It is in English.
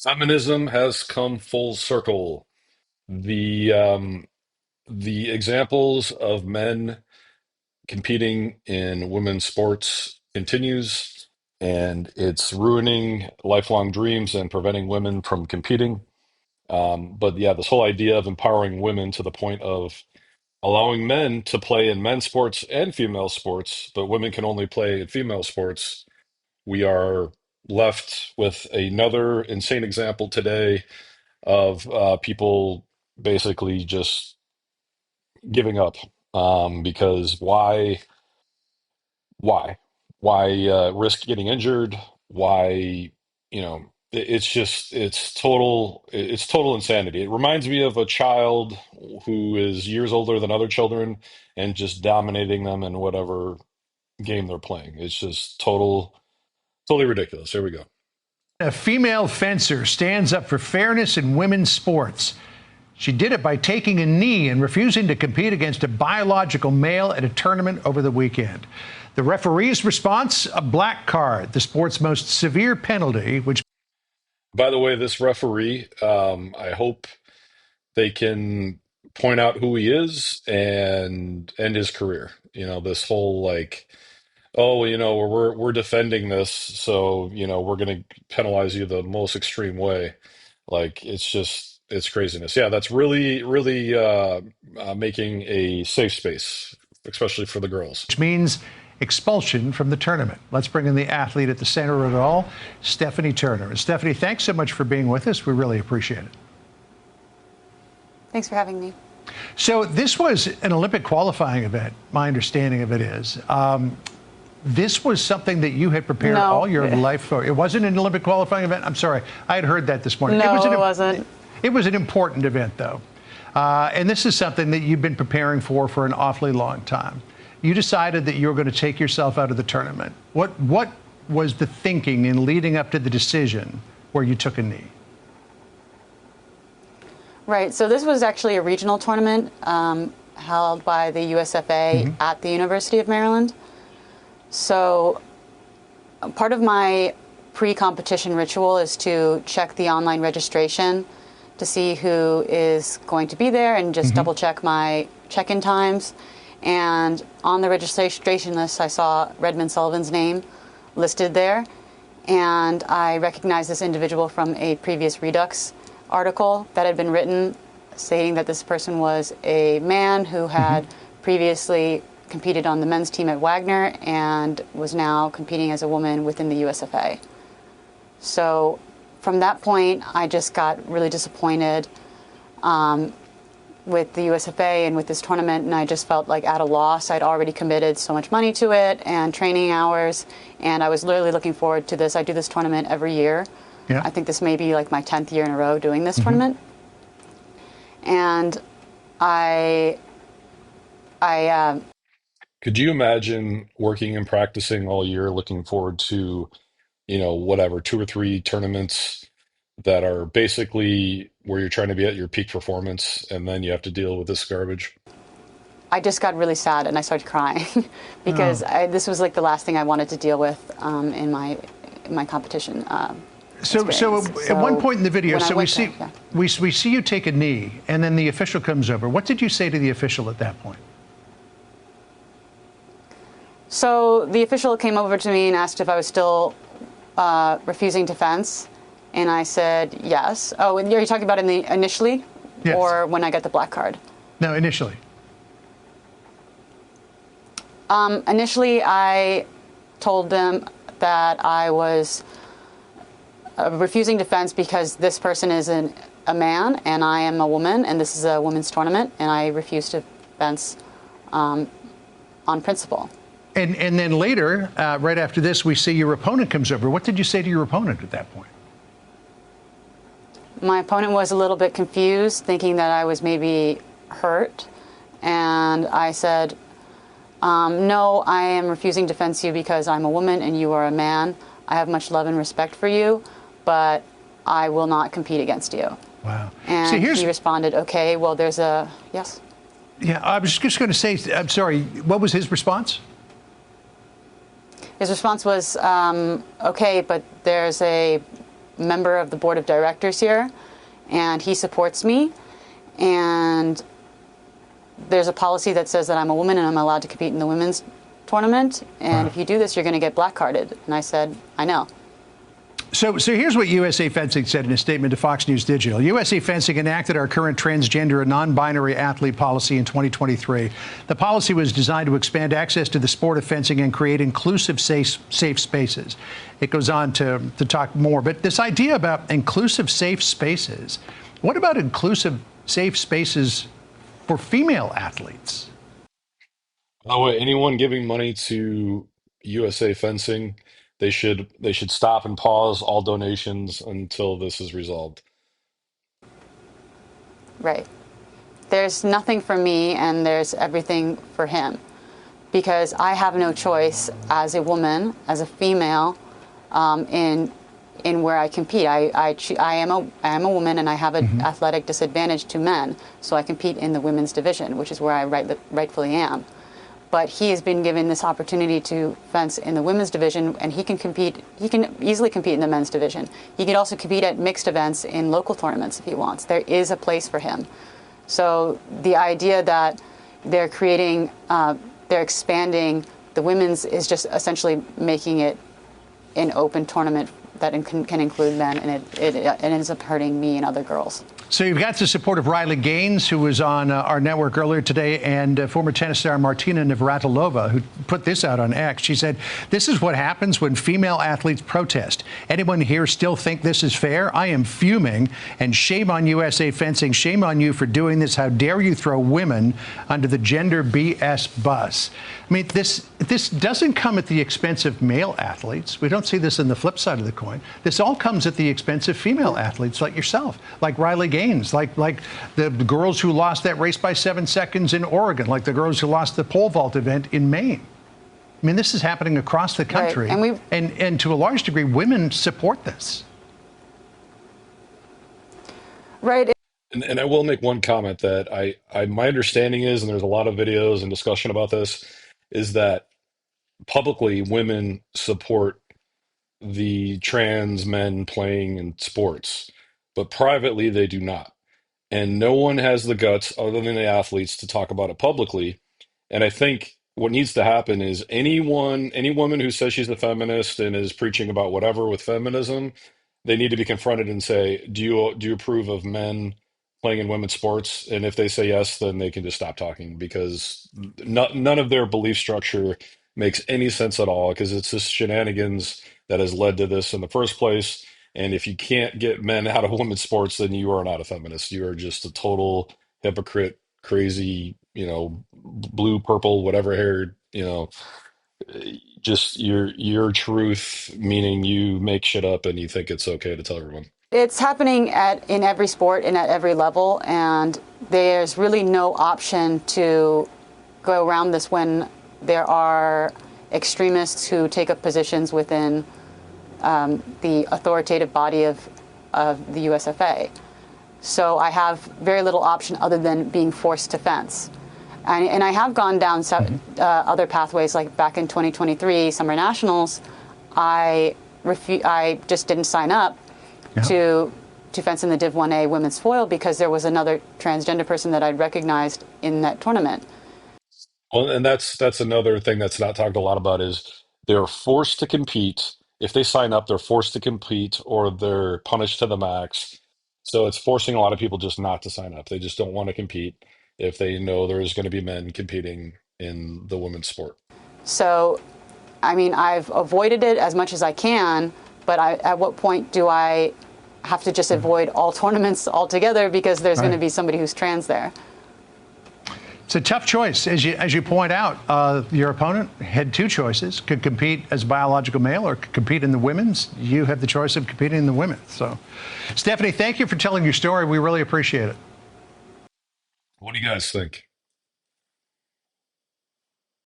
Feminism has come full circle. The examples of men competing in women's sports continues, and it's ruining lifelong dreams and preventing women from competing. But yeah, this whole idea of empowering women to the point of allowing men to play in men's sports and female sports, but women can only play in female sports. We are left with another insane example today of people basically just giving up, because why why risk getting injured? Why, it's just it's total insanity. It reminds me of a child who is years older than other children and just dominating them in whatever game they're playing. It's just totally ridiculous. Here we go. A female fencer stands up for fairness in women's sports. She did it by taking a knee and refusing to compete against a biological male at a tournament over the weekend. The referee's response, a black card, the sport's most severe penalty, which By the way, this referee, I hope they can point out who he is and end his career. This whole like, oh, well, we're defending this, so we're going to penalize you the most extreme way. Like, it's craziness. Yeah, that's really making a safe space, especially for the girls. means expulsion from the tournament. Let's bring in the athlete at the center of it all, Stephanie Turner. And Stephanie, thanks so much for being with us. We really appreciate it. Thanks for having me. So this was an Olympic qualifying event. My understanding of it is. This was something that you had prepared all your life for. It wasn't an Olympic qualifying event? I'm sorry. I had heard that this morning. No, it wasn't. It was an important event, though. And this is something that you've been preparing for an awfully long time. You decided that you were going to take yourself out of the tournament. What was the thinking in leading up to the decision where you took a knee? Right. So this was actually a regional tournament held by the USFA at the University of Maryland. So part of my pre-competition ritual is to check the online registration to see who is going to be there and just double check my check-in times. And on the registration list, I saw Redmond Sullivan's name listed there. And I recognized this individual from a previous Redux article that had been written stating that this person was a man who had previously competed on the men's team at Wagner and was now competing as a woman within the USFA. So from that point, I just got really disappointed with the USFA and with this tournament, and I just felt like at a loss. I'd already committed so much money to it and training hours, and I was literally looking forward to this. I do this tournament every year. Yeah. I think this may be like my 10th year in a row doing this tournament. And Could you imagine working and practicing all year, looking forward to, whatever, two or three tournaments that are basically where you're trying to be at your peak performance, and then you have to deal with this garbage? I just got really sad and I started crying because this was like the last thing I wanted to deal with in my competition. So at one point in the video, so we see you take a knee, and then the official comes over. What did you say to the official at that point? So the official came over to me and asked if I was still refusing to fence, and I said yes. Oh, and are you talking about initially, yes, or when I got the black card? No, initially. Initially, I told them that I was refusing to fence because this person is a man and I am a woman, and this is a women's tournament, and I refuse to fence on principle. And then later, right after this, we see your opponent comes over. What did you say to your opponent at that point? My opponent was a little bit confused, thinking that I was maybe hurt, and I said, no, I am refusing to fence you because I'm a woman and you are a man. I have much love and respect for you, but I will not compete against you. Wow. And he responded, okay, well, there's a, yes? Yeah, I was just going to say, I'm sorry, what was his response? His response was, okay, but there's a member of the board of directors here, and he supports me. And there's a policy that says that I'm a woman and I'm allowed to compete in the women's tournament. And if you do this, you're going to get black carded. And I said, I know. So here's what USA Fencing said in a statement to Fox News Digital. USA Fencing enacted our current transgender and non-binary athlete policy in 2023. The policy was designed to expand access to the sport of fencing and create inclusive, safe spaces. It goes on to talk more. But this idea about inclusive, safe spaces, what about inclusive, safe spaces for female athletes? By the way, anyone giving money to USA Fencing, they should stop and pause all donations until this is resolved. Right. There's nothing for me and there's everything for him, because I have no choice as a woman, as a female, in where I compete. I am a woman and I have an athletic disadvantage to men, so I compete in the women's division, which is where I rightfully am. But he has been given this opportunity to fence in the women's division, and he can compete. He can easily compete in the men's division. He can also compete at mixed events in local tournaments if he wants. There is a place for him. So the idea that they're expanding the women's is just essentially making it an open tournament that can include men, and it ends up hurting me and other girls. So you've got the support of Riley Gaines, who was on our network earlier today, and former tennis star Martina Navratilova, who put this out on X. She said, "This is what happens when female athletes protest. Anyone here still think this is fair? I am fuming, and shame on USA Fencing. Shame on you for doing this. How dare you throw women under the gender BS bus?" I mean, this doesn't come at the expense of male athletes. We don't see this in the flip side of the coin. This all comes at the expense of female athletes like yourself, like Riley Gaines, like the girls who lost that race by 7 seconds in Oregon, like the girls who lost the pole vault event in Maine. I mean, this is happening across the country, right. And to a large degree, women support this. Right. And I will make one comment that my understanding is, and there's a lot of videos and discussion about this, is that publicly women support the trans men playing in sports, but privately they do not. And no one has the guts other than the athletes to talk about it publicly. And I think what needs to happen is any woman who says she's a feminist and is preaching about whatever with feminism, they need to be confronted and say, do you approve of men playing in women's sports? And if they say yes, then they can just stop talking, because none of their belief structure makes any sense at all, because it's just shenanigans that has led to this in the first place. And if you can't get men out of women's sports, then you are not a feminist. You are just a total hypocrite, crazy, blue, purple, whatever haired, just your truth, meaning you make shit up and you think it's okay to tell everyone. It's happening in every sport and at every level, and there's really no option to go around this when there are extremists who take up positions within the authoritative body of the USFA. So I have very little option other than being forced to fence. And I have gone down other pathways, like back in 2023 Summer Nationals. I just didn't sign up to fence in the Div 1A women's foil because there was another transgender person that I'd recognized in that tournament. Well, and that's another thing that's not talked a lot about is they're forced to compete. If they sign up, they're forced to compete or they're punished to the max. So it's forcing a lot of people just not to sign up. They just don't want to compete if they know there's going to be men competing in the women's sport. So, I mean, I've avoided it as much as I can, but at what point do I have to just avoid all tournaments altogether because there's going to be somebody who's trans there? It's a tough choice. As you point out, your opponent had two choices: could compete as a biological male or could compete in the women's. You have the choice of competing in the women's. So, Stephanie, thank you for telling your story. We really appreciate it. What do you guys think?